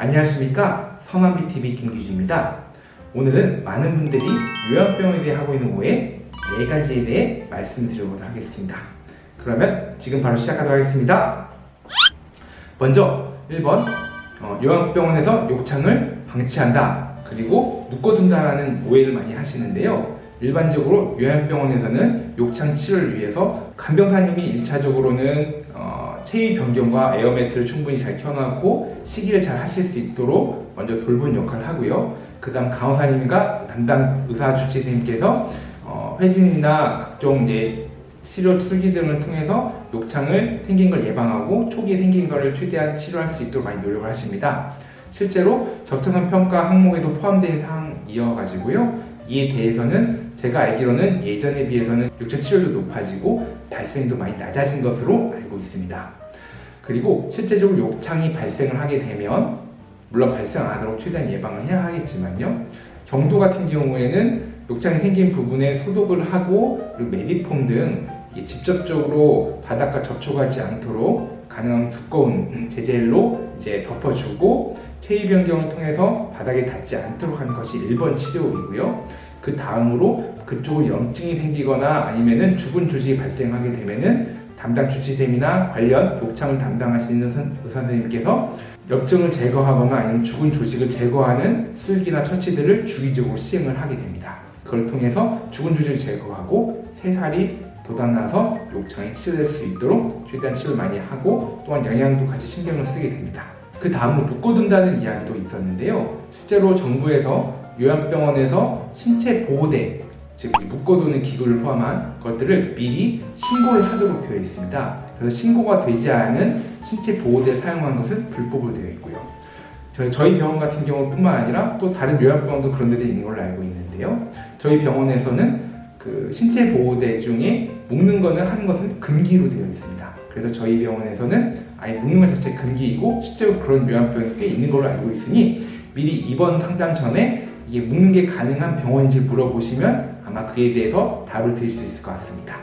안녕하십니까, 성한비TV 김기주입니다. 오늘은 많은 분들이 요양병에 대해 하고 있는 오해 4가지에 대해 말씀을 드려보도록 하겠습니다. 그러면 지금 바로 시작하도록 하겠습니다. 먼저 1번, 요양병원에서 욕창을 방치한다, 그리고 묶어둔다라는 오해를 많이 하시는데요. 일반적으로 요양병원에서는 욕창 치료를 위해서 간병사님이 1차적으로는 체위 변경과 에어매트를 충분히 잘 켜놓고 식이를 잘 하실 수 있도록 먼저 돌보는 역할을 하고요. 그 다음 간호사님과 담당 의사 주치의님께서 회진이나 각종 이제 치료 술기 등을 통해서 욕창을 생긴 걸 예방하고 초기에 생긴 것을 최대한 치료할 수 있도록 많이 노력을 하십니다. 실제로 적정성 평가 항목에도 포함된 사항이어가지고요. 이에 대해서는 제가 알기로는 예전에 비해서는 욕창 치료도 높아지고 발생도 많이 낮아진 것으로 알고 있습니다. 그리고 실제적으로 욕창이 발생을 하게 되면 물론 발생 안 하도록 최대한 예방을 해야 하겠지만요. 경도 같은 경우에는 욕창이 생긴 부분에 소독을 하고 그리고 메디폼 등 직접적으로 바닥과 접촉하지 않도록 가능한 두꺼운 재질로 이제 덮어주고 체위 변경을 통해서 바닥에 닿지 않도록 하는 것이 1번 치료이고요. 그 다음으로 그쪽으로 염증이 생기거나 아니면은 죽은 조직이 발생하게 되면은 담당 주치의님이나 관련 욕창을 담당하시는 의사 선생님께서 염증을 제거하거나 아니면 죽은 조직을 제거하는 술기나 처치들을 주기적으로 시행을 하게 됩니다. 그걸 통해서 죽은 조직을 제거하고 새살이 돋아나서 욕창이 치료될 수 있도록 최대한 치료를 많이 하고 또한 영양도 같이 신경을 쓰게 됩니다. 그 다음으로 묶어둔다는 이야기도 있었는데요. 실제로 정부에서 요양병원에서 신체 보호대, 즉 묶어두는 기구를 포함한 것들을 미리 신고를 하도록 되어 있습니다. 그래서 신고가 되지 않은 신체 보호대를 사용하는 것은 불법으로 되어 있고요. 저희 병원 같은 경우뿐만 아니라 또 다른 요양병원도 그런 데도 있는 걸로 알고 있는데요. 저희 병원에서는 그 신체 보호대 중에 묶는 거는 하는 것은 금기로 되어 있습니다. 그래서 저희 병원에서는 아예 묶는 것 자체 금기이고 실제로 그런 요양병이 꽤 있는 걸로 알고 있으니 미리 입원 상담 전에 이게 묶는 게 가능한 병원인지 물어보시면 아마 그에 대해서 답을 드릴 수 있을 것 같습니다.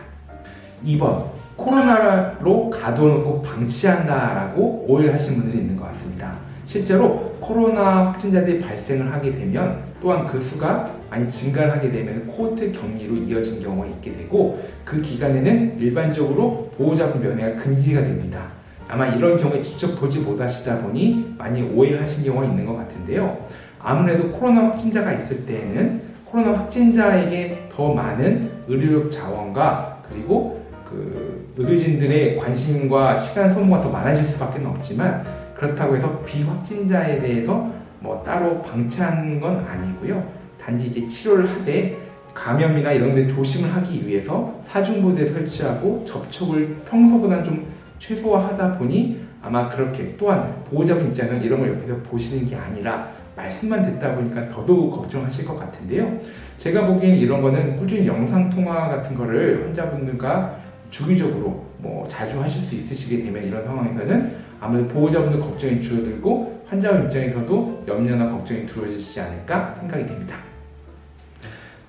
2번, 코로나로 가둬놓고 방치한다라고 오해를 하신 분들이 있는 것 같습니다. 실제로 코로나 확진자들이 발생을 하게 되면 또한 그 수가 많이 증가를 하게 되면 코호트 격리로 이어진 경우가 있게 되고 그 기간에는 일반적으로 보호자분 면회가 금지가 됩니다. 아마 이런 경우에 직접 보지 못하시다 보니 많이 오해를 하신 경우가 있는 것 같은데요. 아무래도 코로나 확진자가 있을 때에는 코로나 확진자에게 더 많은 의료력 자원과 그리고 그 의료진들의 관심과 시간 소모가 더 많아질 수밖에 없지만 그렇다고 해서 비확진자에 대해서 뭐 따로 방치하는 건 아니고요. 단지 이제 치료를 하되 감염이나 이런 데 조심을 하기 위해서 사중보대 설치하고 접촉을 평소보다는 좀 최소화하다 보니 아마 그렇게 또한 보호자분 입장에서는 이런 걸 옆에서 보시는 게 아니라 말씀만 듣다 보니까 더더욱 걱정하실 것 같은데요. 제가 보기엔 이런 거는 꾸준히 영상통화 같은 거를 환자분들과 주기적으로 뭐 자주 하실 수 있으시게 되면 이런 상황에서는 아무래도 보호자분들 걱정이 줄어들고 환자 입장에서도 염려나 걱정이 줄어지지 않을까 생각이 됩니다.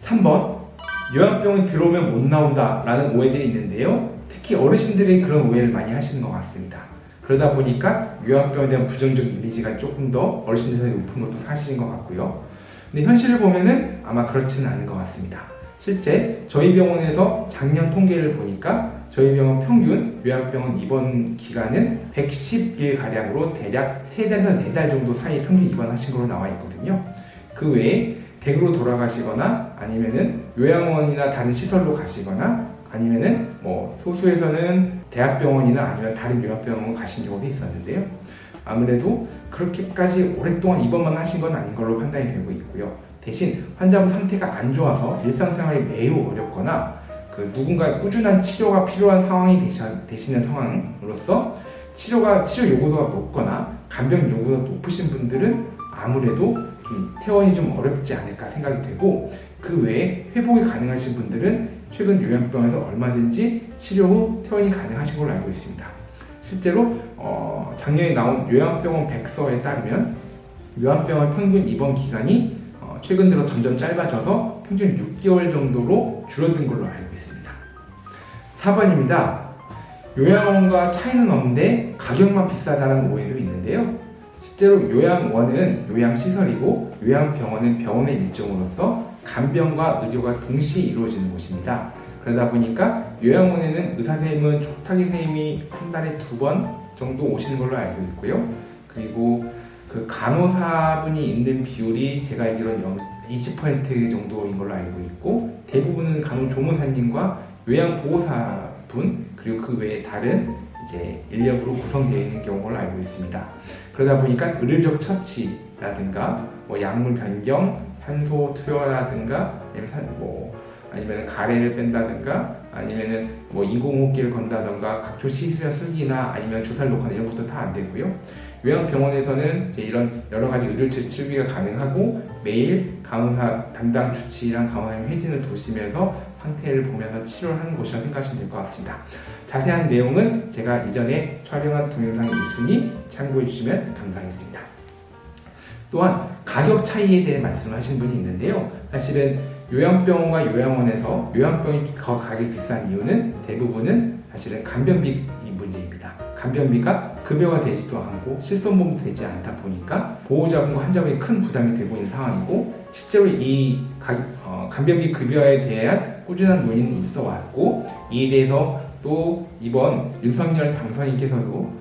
3번, 요양병원 들어오면 못 나온다 라는 오해들이 있는데요. 특히 어르신들이 그런 오해를 많이 하시는 것 같습니다. 그러다 보니까 요양병원에 대한 부정적 이미지가 조금 더 어르신들 사이에 높은 것도 사실인 것 같고요. 근데 현실을 보면은 아마 그렇지는 않은 것 같습니다. 실제 저희 병원에서 작년 통계를 보니까 저희 병원 평균 요양병원 입원 기간은 110일가량으로 대략 3달에서 4달 정도 사이 평균 입원하신 걸로 나와 있거든요. 그 외에 댁으로 돌아가시거나 아니면은 요양원이나 다른 시설로 가시거나 아니면은 뭐 소수에서는 대학병원이나 아니면 다른 요양병원 가신 경우도 있었는데요. 아무래도 그렇게까지 오랫동안 입원만 하신 건 아닌 걸로 판단이 되고 있고요. 대신 환자분 상태가 안 좋아서 일상생활이 매우 어렵거나 그 누군가의 꾸준한 치료가 필요한 상황이 되시는 상황으로서 치료 요구도가 높거나 간병 요구도가 높으신 분들은 아무래도 좀 퇴원이 좀 어렵지 않을까 생각이 되고 그 외에 회복이 가능하신 분들은 최근 요양병원에서 얼마든지 치료 후 퇴원이 가능하신 걸로 알고 있습니다. 실제로 작년에 나온 요양병원 백서에 따르면 요양병원 평균 입원 기간이 최근 들어 점점 짧아져서 평균 6개월 정도로 줄어든 걸로 알고 있습니다. 4번입니다. 요양원과 차이는 없는데 가격만 비싸다는 오해도 있는데요. 실제로 요양원은 요양시설이고 요양병원은 병원의 일종으로서 간병과 의료가 동시에 이루어지는 곳입니다. 그러다 보니까 요양원에는 의사 선생님은 촉탁이 선생님이 한 달에 2번 정도 오시는 걸로 알고 있고요. 그리고 그 간호사분이 있는 비율이 제가 알기로는 20% 정도인 걸로 알고 있고, 대부분은 간호조무사님과 요양보호사분 그리고 그 외에 다른 이제 인력으로 구성되어 있는 경우를 알고 있습니다. 그러다 보니까 의료적 처치라든가 뭐 약물 변경, 산소 투여라든가 아니면 가래를 뺀다든가 아니면은 뭐 인공호흡기를 건다든가 각종 시술이나 술기나 아니면 주사를 놓거나 이런 것도 다 안 되고요. 요양병원에서는 이제 이런 여러 가지 의료 치료가 가능하고 매일 간호사 담당 주치의랑 간호사님 회진을 도시면서 상태를 보면서 치료를 하는 곳이라고 생각하시면 될 것 같습니다. 자세한 내용은 제가 이전에 촬영한 동영상이 있으니 참고해 주시면 감사하겠습니다. 또한 가격 차이에 대해 말씀하신 분이 있는데요. 사실은 요양병원과 요양원에서 요양병이 더 가격이 비싼 이유는 대부분은 사실은 간병비 문제입니다. 간병비가 급여가 되지도 않고 실손보험도 되지 않다 보니까 보호자분과 환자분이 큰 부담이 되고 있는 상황이고, 실제로 이 간병비 급여에 대한 꾸준한 논의는 있어 왔고, 이에 대해서 또 이번 윤석열 당선인께서도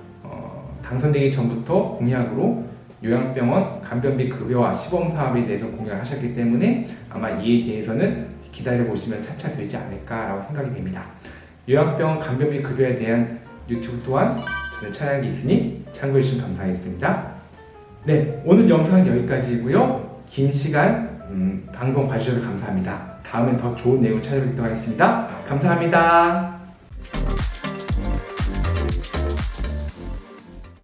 당선되기 전부터 공약으로 요양병원 간병비 급여와 시범 사업에 대해서 공약을 하셨기 때문에 아마 이에 대해서는 기다려보시면 차차 되지 않을까라고 생각이 됩니다. 요양병원 간병비 급여에 대한 유튜브 또한 저는 촬영이 있으니 참고해 주시면 감사하겠습니다. 네, 오늘 영상은 여기까지이고요. 긴 시간 방송 봐주셔서 감사합니다. 다음엔 더 좋은 내용 찾아뵙도록 하겠습니다. 감사합니다.